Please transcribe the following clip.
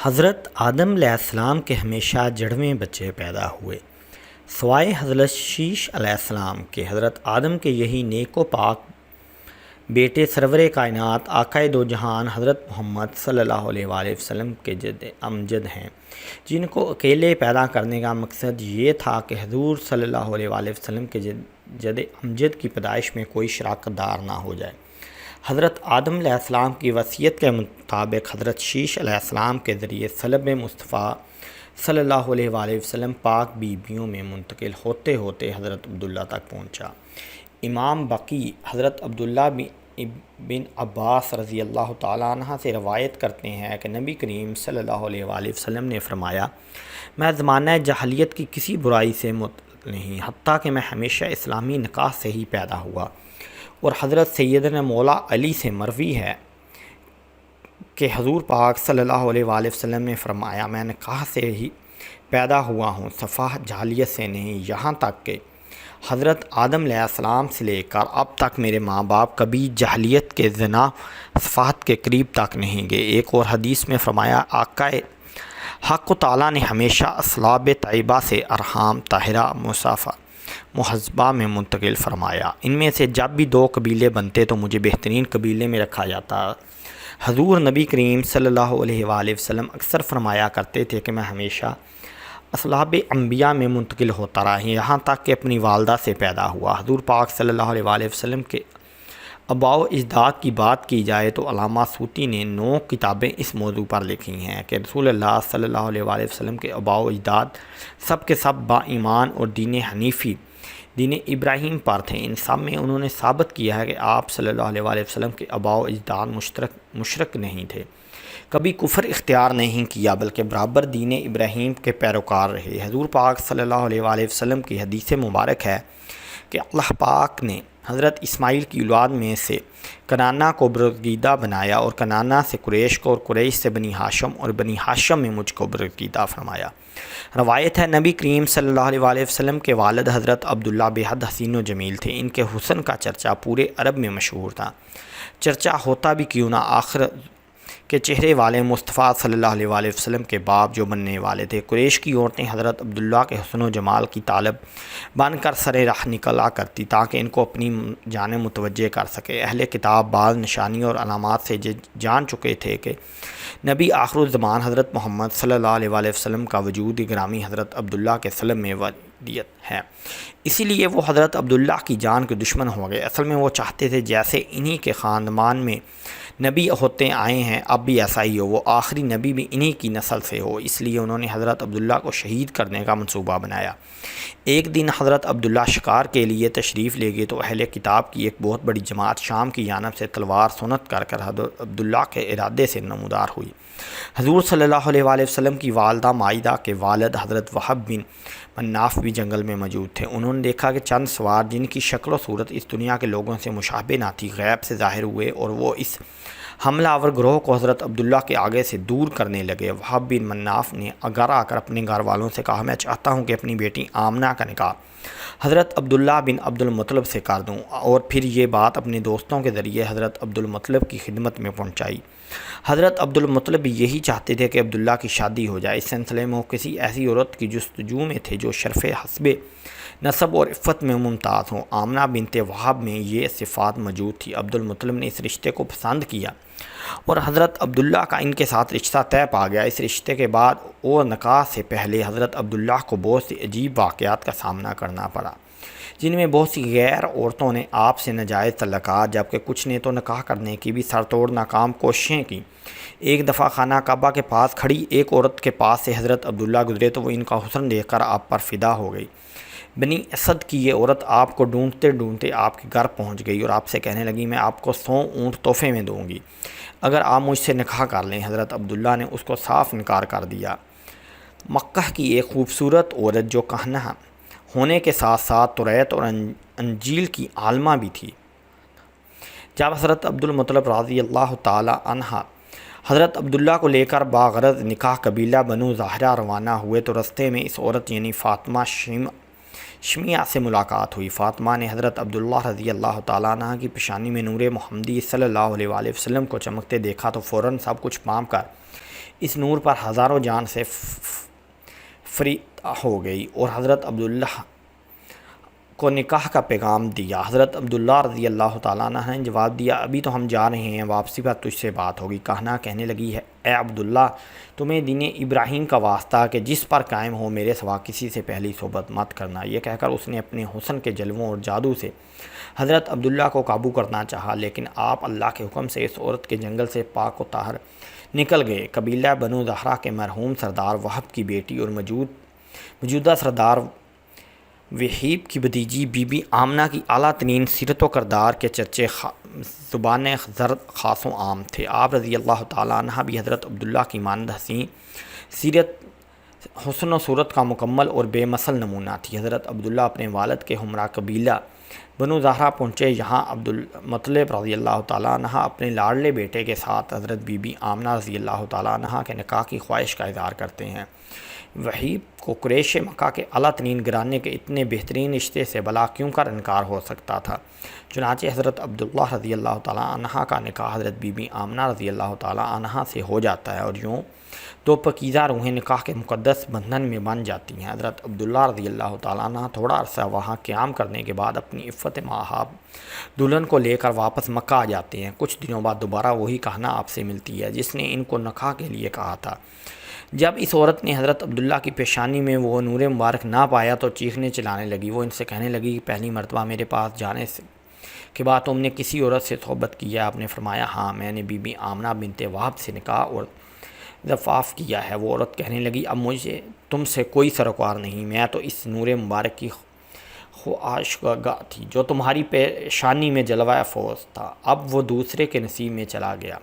حضرت آدم علیہ السلام کے ہمیشہ جڑویں بچے پیدا ہوئے سوائے حضرت شیش علیہ السلام کے۔ حضرت آدم کے یہی نیک و پاک بیٹے سرور کائنات آقائے دو جہان حضرت محمد صلی اللہ علیہ وآلہ وسلم کے جد امجد ہیں، جن کو اکیلے پیدا کرنے کا مقصد یہ تھا کہ حضور صلی اللہ علیہ وآلہ وسلم کے جد امجد کی پیدائش میں کوئی شراکت دار نہ ہو جائے۔ حضرت آدم علیہ السلام کی وصیت کے مطابق حضرت شیش علیہ السلام کے ذریعے صلب مصطفیٰ صلی اللہ علیہ وآلہ وسلم پاک بیویوں میں منتقل ہوتے ہوتے حضرت عبداللہ تک پہنچا۔ امام بقی حضرت عبداللہ بن عباس رضی اللہ تعالیٰ عنہ سے روایت کرتے ہیں کہ نبی کریم صلی اللہ علیہ وآلہ وسلم نے فرمایا، میں زمانہ جاہلیت کی کسی برائی سے مطلع نہیں، حتیٰ کہ میں ہمیشہ اسلامی نکاح سے ہی پیدا ہوا۔ اور حضرت سیدنا مولا علی سے مروی ہے کہ حضور پاک صلی اللہ علیہ وآلہ وسلم نے فرمایا، میں نکاح سے ہی پیدا ہوا ہوں، صفحہ جاہلیت سے نہیں، یہاں تک کہ حضرت آدم علیہ السلام سے لے کر اب تک میرے ماں باپ کبھی جاہلیت کے زنا صفحات کے قریب تک نہیں گئے۔ ایک اور حدیث میں فرمایا، آقائے حق تعالیٰ نے ہمیشہ اصلاب طیبہ سے ارحام طاہرہ مہذبہ میں منتقل فرمایا۔ ان میں سے جب بھی دو قبیلے بنتے تو مجھے بہترین قبیلے میں رکھا جاتا۔ حضور نبی کریم صلی اللہ علیہ وآلہ وسلم اکثر فرمایا کرتے تھے کہ میں ہمیشہ اصلاب انبیاء میں منتقل ہوتا رہا، یہاں تک کہ اپنی والدہ سے پیدا ہوا۔ حضور پاک صلی اللہ علیہ وآلہ وسلم کے آباء و اجداد کی بات کی جائے تو علامہ سوتی نے 9 کتابیں اس موضوع پر لکھی ہیں کہ رسول اللہ صلی اللہ علیہ وآلہ وسلم کے آباء و اجداد سب کے سب با ایمان اور دین حنیفی دین ابراہیم پر تھے۔ ان سب میں انہوں نے ثابت کیا ہے کہ آپ صلی اللہ علیہ وآلہ وسلم کے آباء و اجداد مشرک نہیں تھے، کبھی کفر اختیار نہیں کیا، بلکہ برابر دین ابراہیم کے پیروکار رہے۔ حضور پاک صلی اللہ علیہ وآلہ وسلم کی حدیث مبارک ہے کہ اللہ پاک نے حضرت اسماعیل کی اولاد میں سے کنانہ کو برگزیدہ بنایا، اور کنانہ سے قریش کو، اور قریش سے بنی ہاشم، اور بنی ہاشم میں مجھ کو برگزیدہ فرمایا۔ روایت ہے نبی کریم صلی اللہ علیہ وآلہ وسلم کے والد حضرت عبداللہ بے حد حسین و جمیل تھے۔ ان کے حسن کا چرچا پورے عرب میں مشہور تھا، چرچا ہوتا بھی کیوں نہ، آخر کے چہرے والے مصطفیٰ صلی اللہ علیہ وآلہ وسلم کے باپ جو بننے والے تھے۔ قریش کی عورتیں حضرت عبداللہ کے حسن و جمال کی طالب بن کر سر راہ نکلا کرتی تاکہ ان کو اپنی جانب متوجہ کر سکے۔ اہل کتاب بعض نشانیوں اور علامات سے جان چکے تھے کہ نبی آخر الزمان حضرت محمد صلی اللہ علیہ وآلہ وسلم کا وجود گرامی حضرت عبداللہ کے سلب میں ودیت ہے، اسی لیے وہ حضرت عبداللہ کی جان کے دشمن ہو گئے۔ اصل میں وہ چاہتے تھے جیسے انہی کے خاندان میں نبی ہوتے آئے ہیں اب بھی ایسا ہی ہو، وہ آخری نبی بھی انہی کی نسل سے ہو، اس لیے انہوں نے حضرت عبداللہ کو شہید کرنے کا منصوبہ بنایا۔ ایک دن حضرت عبداللہ شکار کے لیے تشریف لے گئے تو اہل کتاب کی ایک بہت بڑی جماعت شام کی جانب سے تلوار سنت کر حضرت عبداللہ کے ارادے سے نمودار ہوئی۔ حضور صلی اللہ علیہ وآلہ وسلم کی والدہ مائدہ کے والد حضرت وہب بن مناف بھی جنگل میں موجود تھے۔ انہوں نے دیکھا کہ چند سوار جن کی شکل و صورت اس دنیا کے لوگوں سے مشابہ نہ تھی غیب سے ظاہر ہوئے، اور وہ اس حملہ آور گروہ کو حضرت عبداللہ کے آگے سے دور کرنے لگے۔ وہب بن مناف نے گھر آ کر اپنے گھر والوں سے کہا، میں چاہتا ہوں کہ اپنی بیٹی آمنہ کا نکاح حضرت عبداللہ بن عبد المطلب سے کر دوں، اور پھر یہ بات اپنے دوستوں کے ذریعے حضرت عبد المطلب کی خدمت میں پہنچائی۔ حضرت عبد المطلب یہی چاہتے تھے کہ عبداللہ کی شادی ہو جائے۔ اس سلسلے میں وہ کسی ایسی عورت کی جستجو میں تھے جو شرف حسب نسب اور عفت میں ممتاز ہوں۔ آمنہ بنت وہب میں یہ صفات موجود تھی۔ عبد المطلب نے اس رشتے کو پسند کیا اور حضرت عبداللہ کا ان کے ساتھ رشتہ طے پا گیا۔ اس رشتے کے بعد اور نکاح سے پہلے حضرت عبداللہ کو بہت سی عجیب واقعات کا سامنا کرنا پڑا، جن میں بہت سی غیر عورتوں نے آپ سے ناجائز تعلقات، جبکہ کچھ نے تو نکاح کرنے کی بھی سر توڑ ناکام کوششیں کی۔ ایک دفعہ خانہ کعبہ کے پاس کھڑی ایک عورت کے پاس سے حضرت عبداللہ گزرے تو وہ ان کا حسن دیکھ کر آپ پر فدا ہو گئی۔ بنی اسد کی یہ عورت آپ کو ڈھونڈتے ڈھونڈتے آپ کے گھر پہنچ گئی اور آپ سے کہنے لگی، میں آپ کو 100 اونٹ تحفے میں دوں گی اگر آپ مجھ سے نکاح کر لیں۔ حضرت عبداللہ نے اس کو صاف انکار کر دیا۔ مکہ کی ایک خوبصورت عورت جو کہنہ ہونے کے ساتھ ساتھ توریت اور انجیل کی عالمہ بھی تھی، جب حضرت عبد المطلب رضی اللہ تعالی عنہ حضرت عبداللہ کو لے کر باغرض نکاح قبیلہ بنو زہرہ روانہ ہوئے تو رستے میں اس عورت یعنی فاطمہ شمیہ سے ملاقات ہوئی۔ فاطمہ نے حضرت عبداللہ رضی اللہ تعالیٰ عنہ کی پیشانی میں نور محمدی صلی اللہ علیہ وآلہ وسلم کو چمکتے دیکھا تو فوراً سب کچھ پام کر اس نور پر ہزاروں جان سے فریب ہو گئی اور حضرت عبداللہ کو نکاح کا پیغام دیا۔ حضرت عبداللہ رضی اللہ تعالیٰ عنہ نے جواب دیا، ابھی تو ہم جا رہے ہیں، واپسی پر تجھ سے بات ہوگی۔ کہنے لگی ہے، اے عبداللہ، تمہیں دین ابراہیم کا واسطہ کہ جس پر قائم ہو میرے سوا کسی سے پہلی صحبت مت کرنا۔ یہ کہہ کر اس نے اپنے حسن کے جلووں اور جادو سے حضرت عبداللہ کو قابو کرنا چاہا، لیکن آپ اللہ کے حکم سے اس عورت کے جنگل سے پاک و طاہر نکل گئے۔ قبیلہ بنو زہرہ کے مرحوم سردار وہب کی بیٹی اور موجودہ سردار وہیب کی بھتیجی بی بی آمنہ کی اعلیٰ ترین سیرت و کردار کے چرچے زبان زرد خاص و عام تھے۔ آپ رضی اللہ تعالیٰ عنہ بھی حضرت عبداللہ کی مانند حسین سیرت، حسن و صورت کا مکمل اور بے مثل نمونہ تھی۔ حضرت عبداللہ اپنے والد کے ہمراہ قبیلہ بنو زہرہ پہنچے۔ یہاں عبدالمطلب رضی اللہ تعالیٰ عنہ اپنے لاڈلے بیٹے کے ساتھ حضرت بی بی آمنہ رضی اللہ تعالیٰ عنہ کے نکاح کی خواہش کا اظہار کرتے ہیں۔ وہیب کو قریش مکہ کے اعلیٰ ترین گھرانے کے اتنے بہترین رشتے سے بھلا کیوں کر انکار ہو سکتا تھا؟ چنانچہ حضرت عبداللہ رضی اللہ تعالیٰ عنہ کا نکاح حضرت بی بی آمنہ رضی اللہ تعالیٰ عنہ سے ہو جاتا ہے اور یوں دو پاکیزہ روحیں نکاح کے مقدس بندھن میں بن جاتی ہیں۔ حضرت عبداللہ رضی اللہ تعالیٰ عنہ تھوڑا عرصہ وہاں قیام کرنے کے بعد اپنی عفت مآب دلہن کو لے کر واپس مکہ آ جاتے ہیں۔ کچھ دنوں بعد دوبارہ وہی کہنا آپ سے ملتی ہے جس نے ان کو نکاح کے لیے کہا تھا۔ جب اس عورت نے حضرت عبداللہ کی پیشانی میں وہ نور مبارک نہ پایا تو چیخنے چلانے لگی۔ وہ ان سے کہنے لگی کہ پہلی مرتبہ میرے پاس جانے کے بعد تم نے کسی عورت سے صحبت کی ہے؟ آپ نے فرمایا، ہاں، میں نے بی بی آمنہ بنت وہب سے نکاح اور زفاف کیا ہے۔ وہ عورت کہنے لگی، اب مجھے تم سے کوئی سروکار نہیں، میں تو اس نور مبارک کی خواہشگاہ تھی جو تمہاری پیشانی میں جلوہ افروز تھا، اب وہ دوسرے کے نصیب میں چلا گیا۔